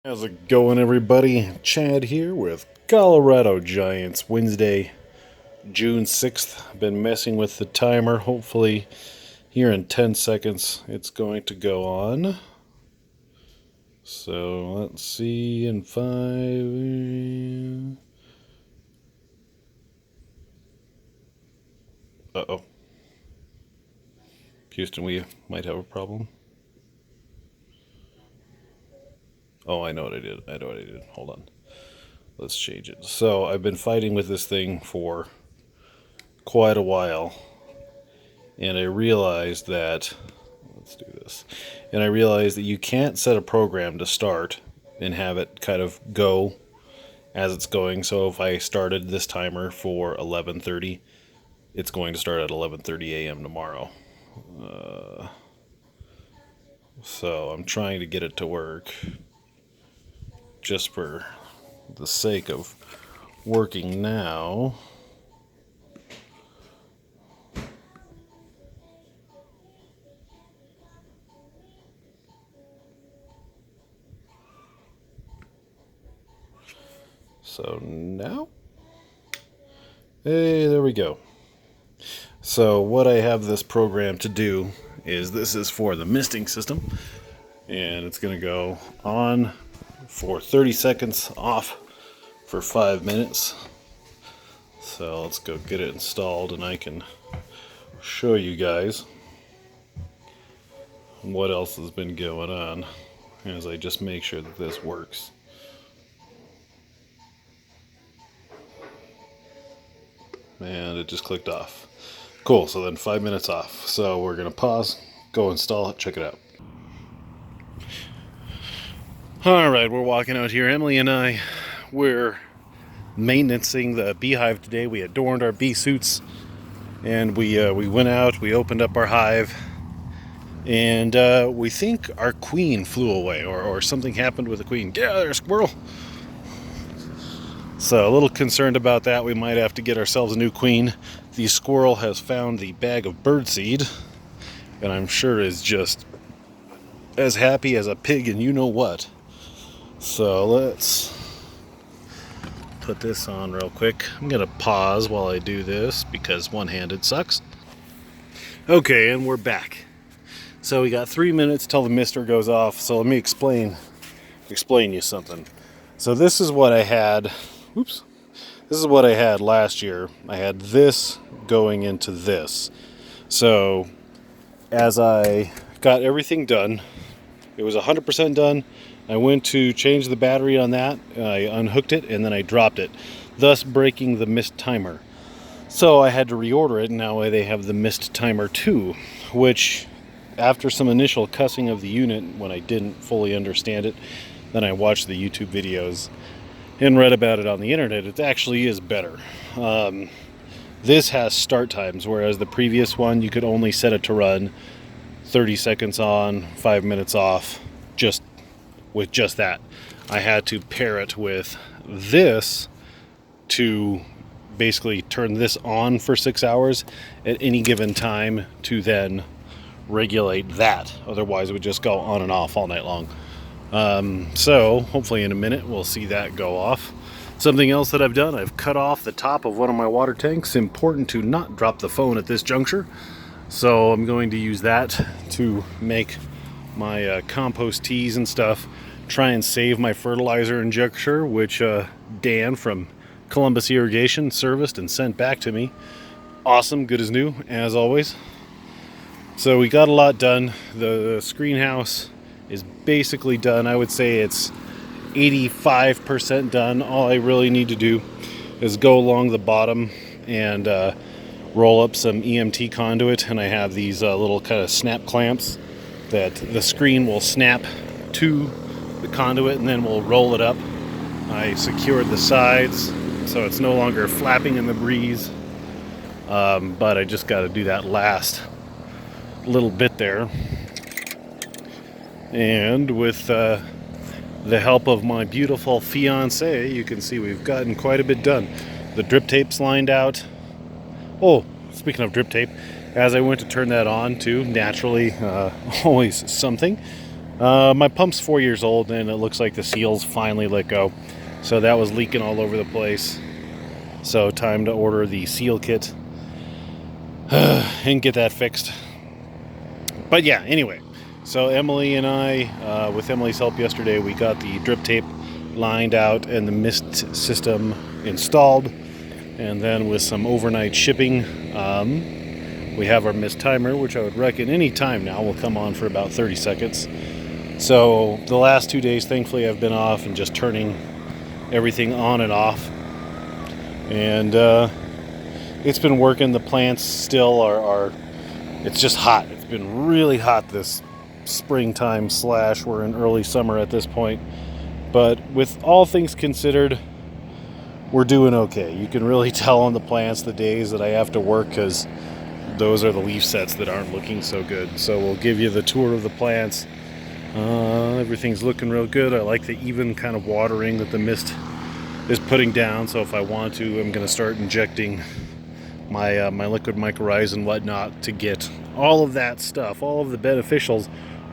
How's it going, everybody? Chad here with Colorado Giants Wednesday, June 6th. Been messing with the timer. Hopefully, here in 10 seconds, it's going to go on. So, let's see, in 5... Uh-oh. Houston, we might have a problem. Oh, I know what I did. Hold on. Let's change it. So, I've been fighting with this thing for quite a while. And I realized that... Let's do this. And I realized that you can't set a program to start and have it kind of go as it's going. So if I started this timer for 11:30, it's going to start at 11:30 a.m. tomorrow. So I'm trying to get it to work just for the sake of working now. So now, hey, there we go. So what I have this program to do is this is for the misting system, and it's going to go on for 30 seconds, off for 5 minutes. So let's go get it installed, and I can show you guys what else has been going on as I just make sure that this works. And it just clicked off. Cool, so then 5 minutes off. So we're going to pause, go install it, check it out. Alright, we're walking out here. Emily and I, we're maintaining the beehive today. We adorned our bee suits, and we went out, we opened up our hive, and we think our queen flew away, or something happened with the queen. Get out of there, squirrel! So a little concerned about that. We might have to get ourselves a new queen. The squirrel has found the bag of birdseed, and I'm sure is just as happy as a pig and you know what. So let's put this on real quick. I'm going to pause while I do this because one-handed sucks. Okay, and we're back. So we got 3 minutes till the mister goes off. So let me explain you something. So this is what I had. Oops. This is what I had last year. I had this going into this. So as I got everything done, it was 100% done. I went to change the battery on that. I unhooked it and then I dropped it, thus breaking the mist timer. So I had to reorder it, and now they have the mist timer 2, which after some initial cussing of the unit when I didn't fully understand it, then I watched the YouTube videos and read about it on the internet. It actually is better. This has start times, whereas the previous one you could only set it to run 30 seconds on, 5 minutes off, just with just that. I had to pair it with this to basically turn this on for 6 hours at any given time to then regulate that. Otherwise it would just go on and off all night long. So hopefully in a minute we'll see that go off. Something else that I've done, I've cut off the top of one of my water tanks. Important to not drop the phone at this juncture. So I'm going to use that to make my compost teas and stuff. Try and save my fertilizer injector, which Dan from Columbus Irrigation serviced and sent back to me. Awesome, good as new, as always. So we got a lot done. The screenhouse is basically done. I would say it's 85% done. All I really need to do is go along the bottom and roll up some EMT conduit, and I have these little kind of snap clamps that the screen will snap to the conduit, and then we'll roll it up. I secured the sides so it's no longer flapping in the breeze, but I just got to do that last little bit there. And with the help of my beautiful fiance, you can see we've gotten quite a bit done. The drip tape's lined out. Oh, speaking of drip tape, as I went to turn that on too, naturally, always something. My pump's 4 years old, and it looks like the seals finally let go. So that was leaking all over the place. So time to order the seal kit and get that fixed. But yeah, anyway. So Emily and I, with Emily's help yesterday, we got the drip tape lined out and the mist system installed. And then with some overnight shipping, we have our mist timer, which I would reckon any time now will come on for about 30 seconds. So the last 2 days, thankfully, I've been off and just turning everything on and off. And it's been working. The plants still are it's just hot. It's been really hot this springtime / we're in early summer at this point. But with all things considered, we're doing okay. You can really tell on the plants the days that I have to work, because those are the leaf sets that aren't looking so good. So we'll give you the tour of the plants. Everything's looking real good. I like the even kind of watering that the mist is putting down. So if I want to, I'm going to start injecting my liquid mycorrhiza and whatnot to get all of that stuff, all of the beneficials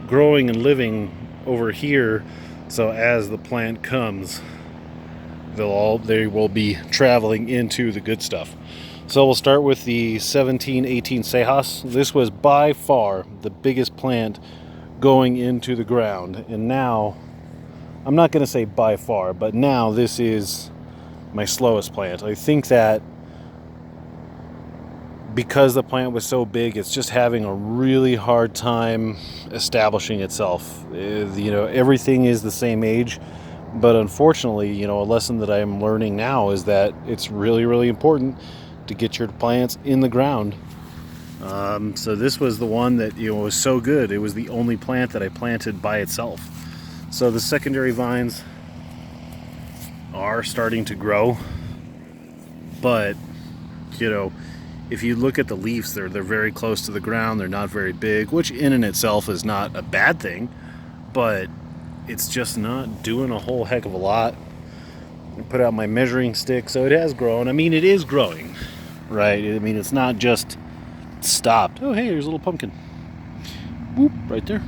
growing and living over here. So as the plant comes, they will be traveling into the good stuff. So we'll start with the 1718 Cejas. This was by far the biggest plant going into the ground, and now, I'm not going to say by far, but now this is my slowest plant. I think that because the plant was so big, it's just having a really hard time establishing itself. Everything is the same age, but unfortunately, a lesson that I'm learning now is that it's really, really important to get your plants in the ground. So this was the one that was so good. It was the only plant that I planted by itself. So the secondary vines are starting to grow, but if you look at the leaves, they're very close to the ground. They're not very big, which in and itself is not a bad thing, but it's just not doing a whole heck of a lot. I put out my measuring stick, so it has grown. I mean, it is growing, right? I mean, it's not just stopped. Oh, hey, there's a little pumpkin. Whoop, right there.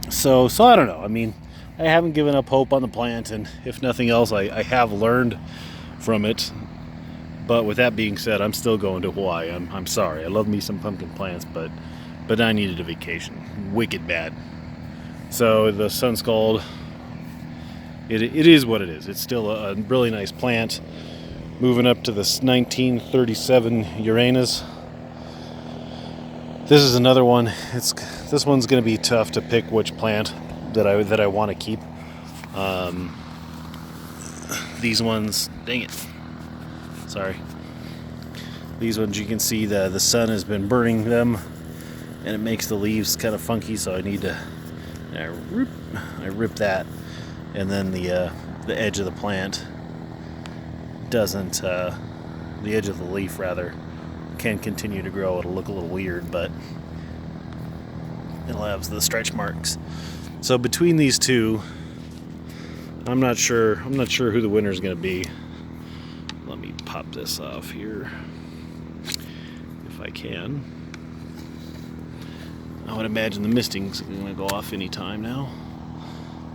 So I don't know. I mean, I haven't given up hope on the plant, and if nothing else, I have learned from it. But with that being said, I'm still going to Hawaii. I'm sorry. I love me some pumpkin plants, but I needed a vacation. Wicked bad. So the Sun Scald, it is what it is. It's still a really nice plant. Moving up to this 1937 Uranus. This is another one. This one's going to be tough to pick which plant that I want to keep. These ones, dang it. Sorry. These ones, you can see the sun has been burning them, and it makes the leaves kind of funky. So I need to I rip that, and then the edge of the plant doesn't, the edge of the leaf rather, can continue to grow. It'll look a little weird, but it'll have the stretch marks. So between these two, I'm not sure who the winner is going to be. Let me pop this off here if I can. I would imagine the misting's going to go off any time now.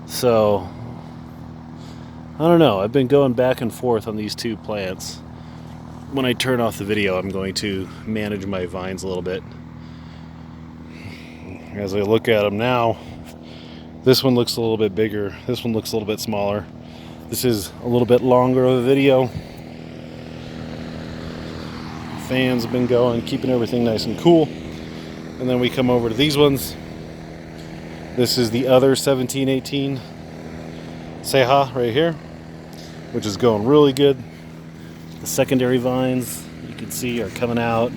So I don't know. I've been going back and forth on these two plants. When I turn off the video, I'm going to manage my vines a little bit. As I look at them now, this one looks a little bit bigger. This one looks a little bit smaller. This is a little bit longer of a video. Fans have been going, keeping everything nice and cool. And then we come over to these ones. This is the other 1718 Ceja right here, which is going really good. The secondary vines, you can see, are coming out.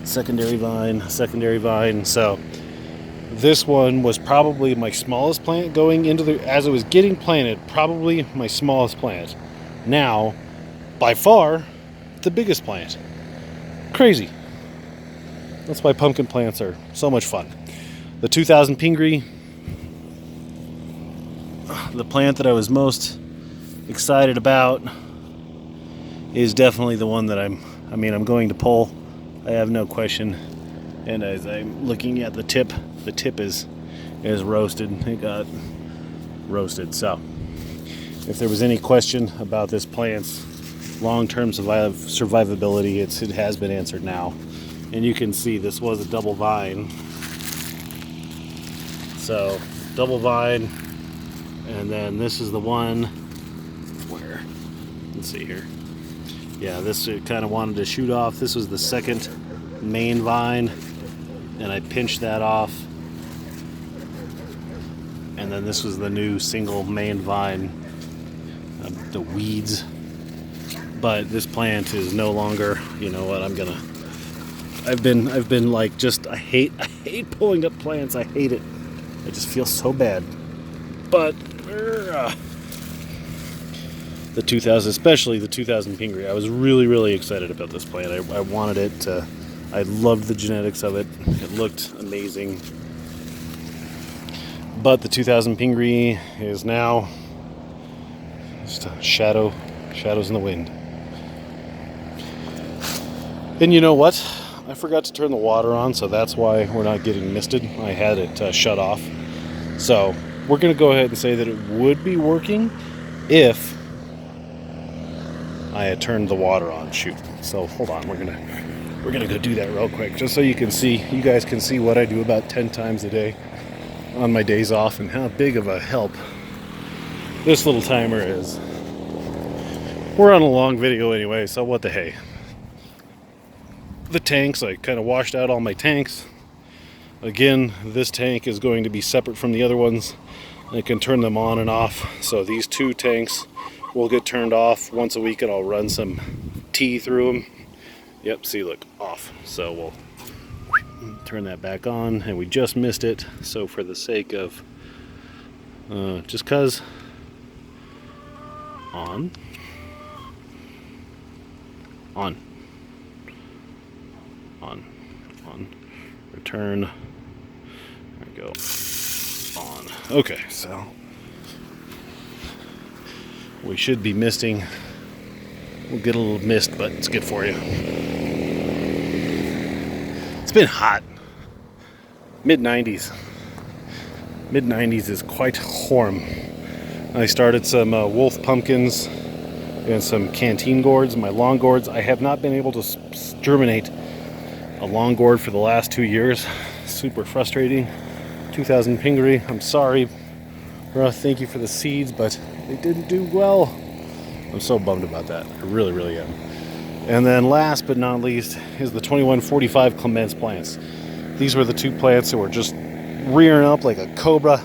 Secondary vine. So this one was probably my smallest plant going into as it was getting planted, probably my smallest plant. Now, by far, the biggest plant. Crazy. That's why pumpkin plants are so much fun. The 2000 Pingree, the plant that I was most excited about, is definitely the one that I'm going to pull. I have no question. And as I'm looking at the tip is roasted. It got roasted. So if there was any question about this plant's long-term survivability, it has been answered now. And you can see this was a double vine. So double vine, and then this is the one where, let's see here. Yeah, this kind of wanted to shoot off. This was the second main vine, and I pinched that off. And then this was the new single main vine, the weeds. But this plant is no longer, you know what, I've been like, just, I hate pulling up plants. I hate it. I just feel so bad. But the 2000, especially the 2000 Pingree, I was really excited about this plant. I wanted it to, I loved the genetics of it. It looked amazing. But the 2000 Pingree is now just a shadows in the wind. And you know what? I forgot to turn the water on, so that's why we're not getting misted. I had it shut off. So we're going to go ahead and say that it would be working if I had turned the water on. Shoot. So hold on, we're gonna go do that real quick, just so you guys can see what I do about 10 times a day on my days off, and how big of a help this little timer is. We're on a long video anyway, so what the hey. The tanks, I kind of washed out all my tanks. Again, this tank is going to be separate from the other ones. I can turn them on and off. So these two tanks will get turned off once a week, and I'll run some tea through them. Yep, see, look, off. So we'll turn that back on, and we just missed it. So for the sake of, just cause, on, return, there we go, on. Okay, so we should be misting. We'll get a little mist, but it's good for you. It's been hot. Mid-90s. Mid-90s is quite warm. I started some wolf pumpkins and some canteen gourds, my long gourds. I have not been able to germinate a long gourd for the last 2 years. Super frustrating. 2000 Pingree, I'm sorry. Thank you for the seeds, but they didn't do well. I'm so bummed about that. I really am. And then last but not least is the 2145 Clements plants. These were the two plants that were just rearing up like a cobra.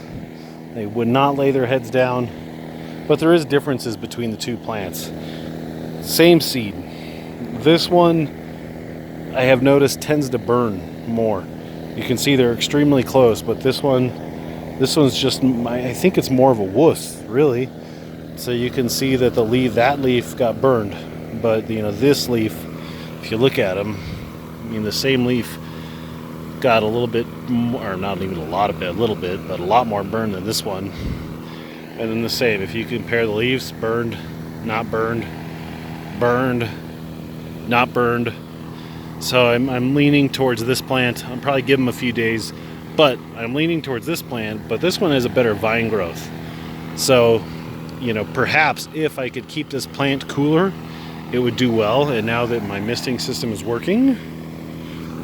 They would not lay their heads down. But there is differences between the two plants. Same seed. This one, I have noticed, tends to burn more. You can see they're extremely close, but this one's just, I think it's more of a wuss, really. So you can see that that leaf got burned, but you know, this leaf, if you look at them, I mean, the same leaf got a little bit more, or not even a little bit, but a lot more burned than this one. And then the same, if you compare the leaves, burned, not burned, burned, not burned. So I'm leaning towards this plant. I'll probably give them a few days, but I'm leaning towards this plant, but this one has a better vine growth. So, you know, perhaps if I could keep this plant cooler, it would do well. And now that my misting system is working,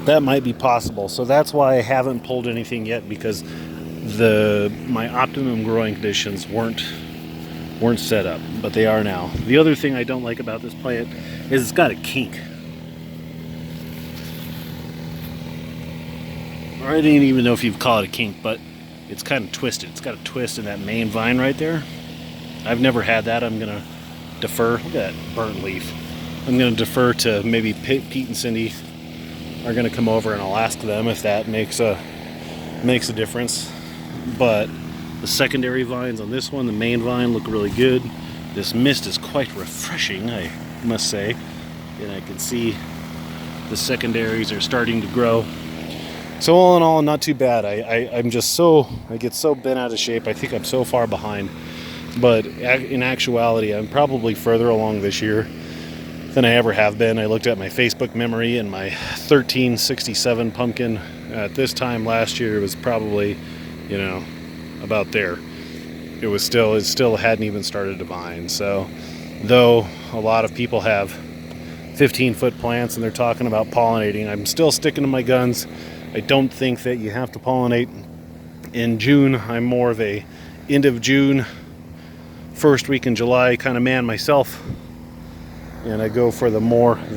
that might be possible. So that's why I haven't pulled anything yet, because my optimum growing conditions weren't set up, but they are now. The other thing I don't like about this plant is it's got a kink. I didn't even know if you'd call it a kink, but it's kind of twisted. It's got a twist in that main vine right there. I've never had that. I'm gonna defer. Look at that burnt leaf. I'm gonna defer to maybe Pete and Cindy are gonna come over, and I'll ask them if that makes a difference. But the secondary vines on this one, the main vine, look really good. This mist is quite refreshing, I must say. And I can see the secondaries are starting to grow. So all in all, not too bad. I get so bent out of shape. I think I'm so far behind. But in actuality, I'm probably further along this year than I ever have been. I looked at my Facebook memory, and my 1367 pumpkin at this time last year was probably, you know, about there. It still hadn't even started to vine. So though a lot of people have 15-foot plants and they're talking about pollinating, I'm still sticking to my guns. I don't think that you have to pollinate in June. I'm more of a end of June, first week in July kind of man myself, and I go for the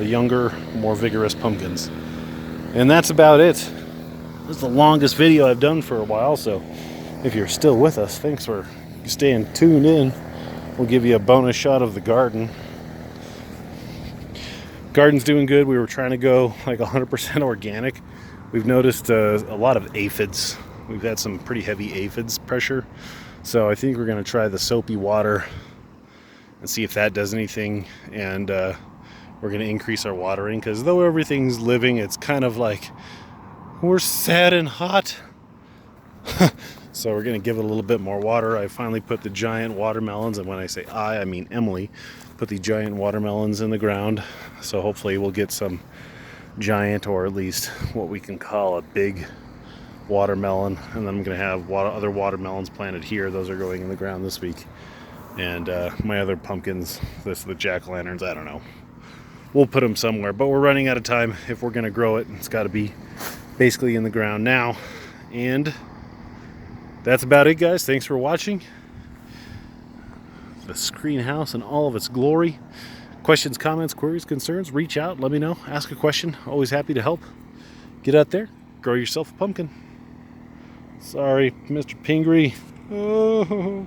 younger, more vigorous pumpkins. And that's about it. This is the longest video I've done for a while, so if you're still with us, thanks for staying tuned in. We'll give you a bonus shot of the garden. Garden's doing good. We were trying to go like 100% organic. We've noticed a lot of aphids. We've had some pretty heavy aphids pressure, so I think we're going to try the soapy water and see if that does anything. And we're going to increase our watering, because though everything's living, it's kind of like we're sad and hot. So we're going to give it a little bit more water. I finally put the giant watermelons, and when I say I mean Emily, put the giant watermelons in the ground. So hopefully we'll get some giant, or at least what we can call a big watermelon. And then I'm going to have other watermelons planted here. Those are going in the ground this week. And my other pumpkins, the jack-o'-lanterns, I don't know. We'll put them somewhere, but we're running out of time. If we're going to grow it, it's got to be basically in the ground now. And that's about it, guys. Thanks for watching the Screen House in all of its glory. Questions, comments, queries, concerns, reach out, let me know, ask a question. Always happy to help. Get out there, grow yourself a pumpkin. Sorry, Mr. Pingree. Oh.